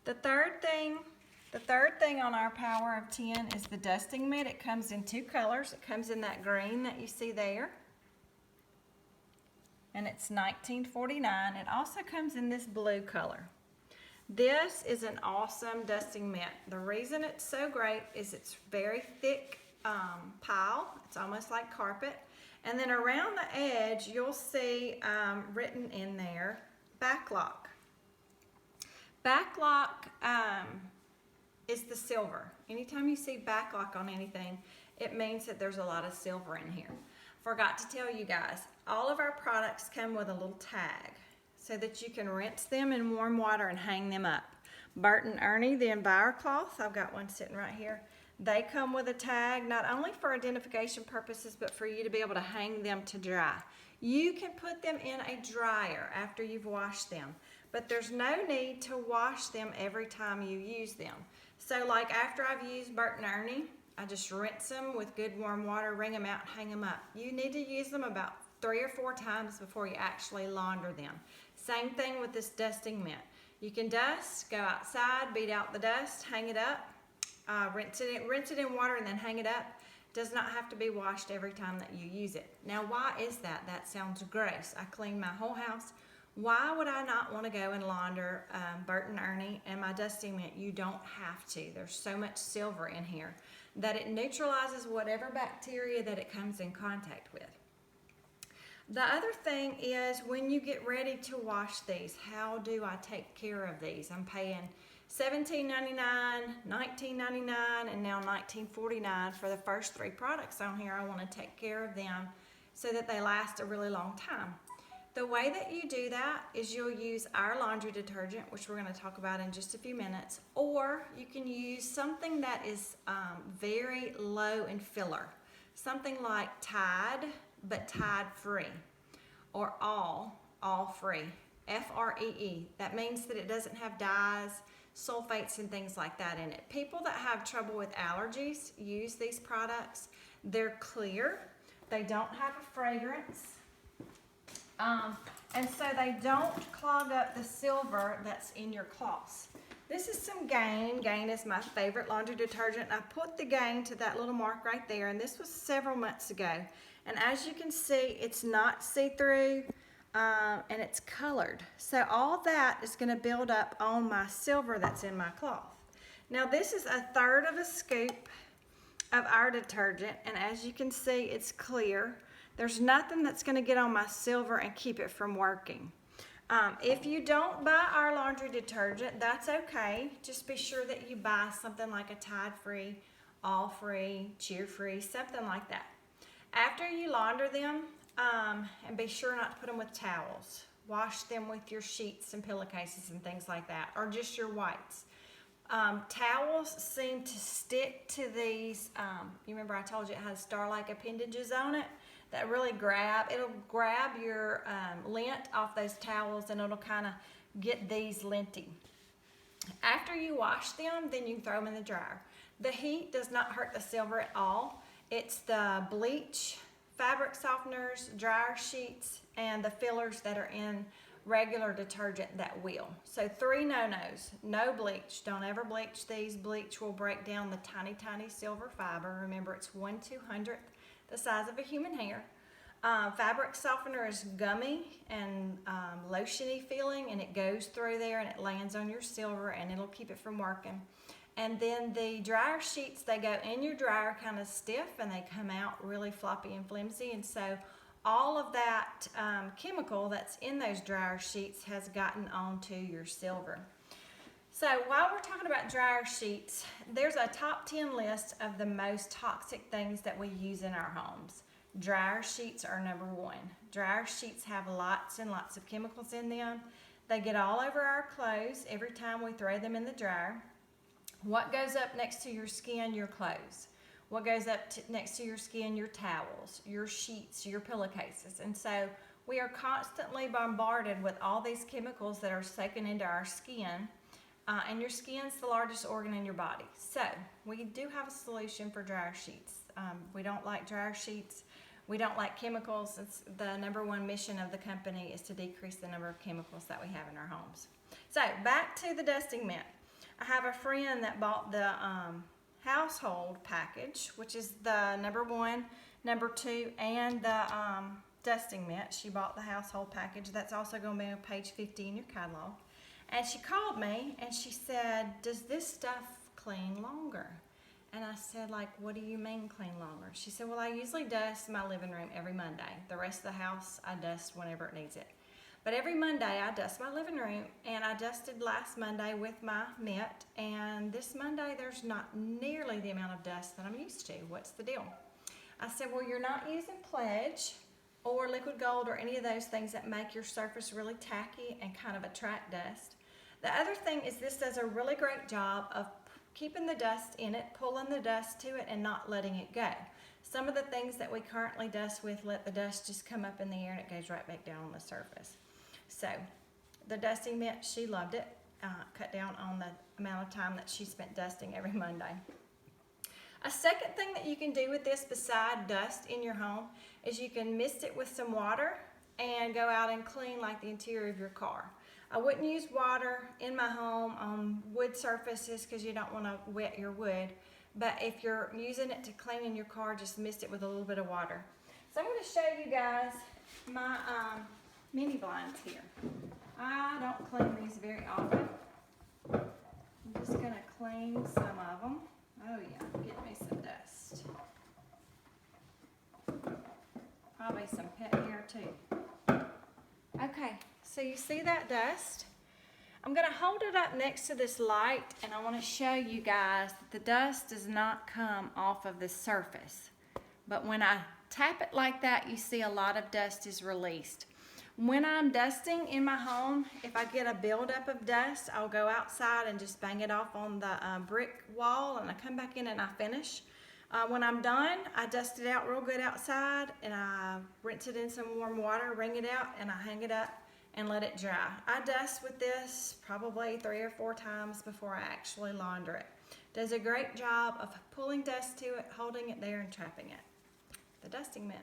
The third thing on our Power of 10 is the dusting mitt. It comes in two colors. It comes in that green that you see there, and it's $19.49. It also comes in this blue color. This is an awesome dusting mitt. The reason it's so great is it's very thick pile. It's almost like carpet. And then around the edge, you'll see written in there, backlock. Backlock is the silver. Anytime you see backlock on anything, it means that there's a lot of silver in here. Forgot to tell you guys, all of our products come with a little tag so that you can rinse them in warm water and hang them up. Bert and Ernie, the EnviroCloth, I've got one sitting right here. They come with a tag, not only for identification purposes, but for you to be able to hang them to dry. You can put them in a dryer after you've washed them, but there's no need to wash them every time you use them. So like after I've used Bert and Ernie, I just rinse them with good warm water, wring them out, hang them up. You need to use them about 3 or 4 times before you actually launder them. Same thing with this dusting mitt. You can dust, go outside, beat out the dust, hang it up, rinse it in water and then hang it up. Does not have to be washed every time that you use it. Now why is that? That sounds gross. I clean my whole house. Why would I not want to go and launder Bert and Ernie and my dusting mitt? You don't have to. There's so much silver in here that it neutralizes whatever bacteria that it comes in contact with. The other thing is when you get ready to wash these, how do I take care of these? I'm paying $17.99, $19.99, and now $19.49 for the first 3 products on here. I want to take care of them so that they last a really long time. The way that you do that is you'll use our laundry detergent, which we're going to talk about in just a few minutes, or you can use something that is very low in filler. Something like Tide, but Tide free, or all free, F-R-E-E. That means that it doesn't have dyes, sulfates, and things like that in it. People that have trouble with allergies use these products. They're clear, they don't have a fragrance, and so they don't clog up the silver that's in your cloths. This is some Gain. Gain is my favorite laundry detergent. I put the Gain to that little mark right there, and this was several months ago. And as you can see, it's not see-through, and it's colored. So all that is going to build up on my silver that's in my cloth. Now this is 1/3 of a scoop of our detergent, and as you can see, it's clear. There's nothing that's going to get on my silver and keep it from working. If you don't buy our laundry detergent, that's okay. Just be sure that you buy something like a Tide free, all free, cheer free, something like that. After you launder them, and be sure not to put them with towels. Wash them with your sheets and pillowcases and things like that, or just your whites. Towels seem to stick to these, you remember I told you it has star-like appendages on it that really it'll grab your lint off those towels, and it'll kind of get these linty. After you wash them, then you can throw them in the dryer. The heat does not hurt the silver at all. It's the bleach, fabric softeners, dryer sheets, and the fillers that are in regular detergent that will. So 3 no-nos. No bleach. Don't ever bleach these. Bleach will break down the tiny, tiny silver fiber. Remember, it's 1/200th the size of a human hair. Fabric softener is gummy and lotiony feeling, and it goes through there and it lands on your silver, and it'll keep it from working. And then the dryer sheets, they go in your dryer kind of stiff, and they come out really floppy and flimsy, and so all of that chemical that's in those dryer sheets has gotten onto your silver. So while we're talking about dryer sheets, there's a top 10 list of the most toxic things that we use in our homes. Dryer sheets are number 1. Dryer sheets have lots and lots of chemicals in them. They get all over our clothes every time we throw them in the dryer. What goes up next to your skin? Your clothes. What goes up next to your skin? Your towels, your sheets, your pillowcases. And so we are constantly bombarded with all these chemicals that are soaking into our skin. And your skin's the largest organ in your body. So we do have a solution for dryer sheets. We don't like dryer sheets. We don't like chemicals. It's the number 1 mission of the company is to decrease the number of chemicals that we have in our homes. So back to the dusting mitt. I have a friend that bought the household package, which is the number 1, number 2, and the dusting mitt. She bought the household package. That's also going to be on page 50 in your catalog. And she called me and she said, does this stuff clean longer? And I said, like, what do you mean clean longer? She said, well, I usually dust my living room every Monday. The rest of the house I dust whenever it needs it. But every Monday I dust my living room, and I dusted last Monday with my mitt, and this Monday there's not nearly the amount of dust that I'm used to. What's the deal? I said, well, you're not using Pledge or liquid gold or any of those things that make your surface really tacky and kind of attract dust. The other thing is this does a really great job of keeping the dust in it, pulling the dust to it, and not letting it go. Some of the things that we currently dust with let the dust just come up in the air and it goes right back down on the surface. So the dusting mitt, she loved it. Cut down on the amount of time that she spent dusting every Monday. A second thing that you can do with this beside dust in your home is you can mist it with some water and go out and clean like the interior of your car. I wouldn't use water in my home on wood surfaces because you don't want to wet your wood. But if you're using it to clean in your car, just mist it with a little bit of water. So I'm going to show you guys my mini blinds here. I don't clean these very often. I'm just going to clean some of them. Oh yeah, get me some dust. Probably some pet hair too. Okay, so you see that dust? I'm going to hold it up next to this light, and I want to show you guys that the dust does not come off of the surface. But when I tap it like that, you see a lot of dust is released. When I'm dusting in my home, if I get a buildup of dust, I'll go outside and just bang it off on the brick wall, and I come back in and I finish. When I'm done, I dust it out real good outside, and I rinse it in some warm water, wring it out, and I hang it up and let it dry. I dust with this probably 3 or 4 times before I actually launder it. Does a great job of pulling dust to it, holding it there, and trapping it. The dusting mitt.